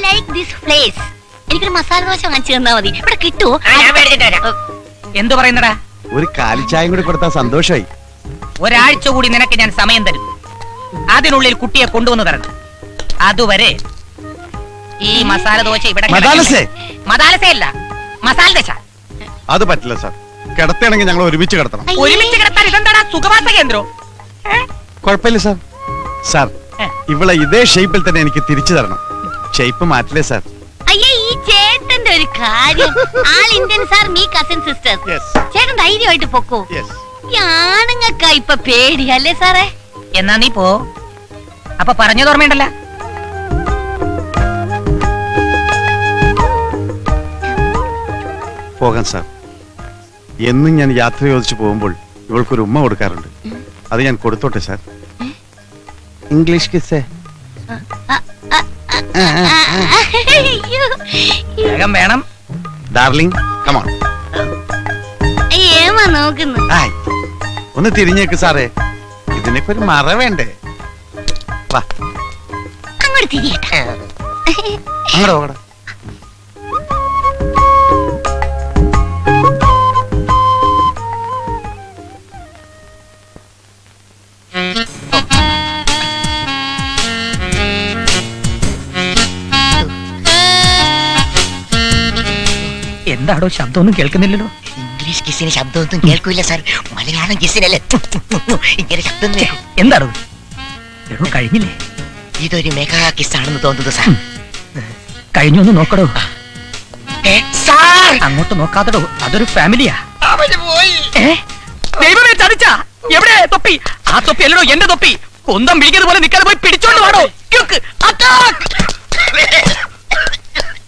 Like this place. എനിക്കൊരു മസാല ദോശ വാങ്ങിച്ചു തന്നാ മതി. ഇവിടെ കിട്ടുമോ? എന്തു പറയുന്നടാ? ഒരു കാലിച്ചായം കൂടി കൊടുത്താൽ സന്തോഷമായി. ഒരാഴ്ച കൂടി നിനക്ക് ഞാൻ സമയം തരും. അതിനുള്ളിൽ കുട്ടിയെ കൊണ്ടുവന്ന് തരണം. അതുവരെ ഈ മസാല ദോശ ഇവിടെ മസാലസയല്ല, മസാല ദോശ. അത് പറ്റില്ല സാർ. കിടത്തണെങ്കിൽ ഞങ്ങൾ ഒരുമിച്ച് കിടത്തണം. ഒരുമിച്ച് കിടത്താൻ ഇതെന്താടാ സുഖവാസ കേന്ദ്രം? കുഴപ്പമില്ല സാർ. സാർ ഇവളെ ഇതേ ഷേപ്പിൽ തന്നെ എനിക്ക് തിരിച്ചു തരണം. ഷേപ്പ് മാറ്റില്ലേ സാർ? അയ്യേ, ഈ ചേട്ടന്റെ ഒരു കാര്യം. ആൾ Indian sir, me cousin sister. ചേട്ടൻ ധൈര്യമായിട്ട് പൊക്കോ. ആണുങ്ങൾക്കാ ഇപ്പൊ പേടിയല്ലേ സാറേ? എന്നാ നീ പോ. അപ്പൊ പറഞ്ഞത് ഓർമ്മയുണ്ടല്ലോ. പോകാൻ സാർ. എന്നും ഞാൻ യാത്ര ചോദിച്ചു പോകുമ്പോൾ ഇവൾക്കൊരു ഉമ്മ കൊടുക്കാറുണ്ട്. അത് ഞാൻ കൊടുത്തോട്ടെ സാർ? ഇംഗ്ലീഷ് കിസ്സേ. വേഗം വേണം. Darling come on. ഏമാ നോക്കുന്നു. ഒന്ന് തിരിഞ്ഞേക്ക് സാറേ. ഇതിനൊക്കെ ഒരു മറ വേണ്ടേ? വാ അങ്ങോട്ട് തിരിയട്ടെ. അങ്ങോട്ട് പോകട. എന്താടോ ശബ്ദമൊന്നും കേൾക്കുന്നില്ലല്ലോ? ഇംഗ്ലീഷ് കിസിന് ശബ്ദമൊന്നും കേൾക്കൂല സാർ. മലയാളം കിസിനല്ലേ ഇങ്ങനെ ശബ്ദം കേൾക്കും. എന്താണോ കഴിഞ്ഞില്ലേ? ഇതൊരു മെഗാ കിസാണെന്ന് തോന്നുന്നു സാർ. കഴിഞ്ഞൊന്ന് നോക്കടോ. അങ്ങോട്ട് നോക്കാത്തടോ, അതൊരു ഫാമിലിയാ. ദൈവമേ, ചതിച്ചാ. എവിടെ തൊപ്പി? ആ തൊപ്പി അല്ലടോ എന്റെ തൊപ്പി. കൊന്തം വിളിക്കുന്നത് പോലെ നിൽക്കാതെ പോയി പിടിച്ചോണ്ട് വാടോ.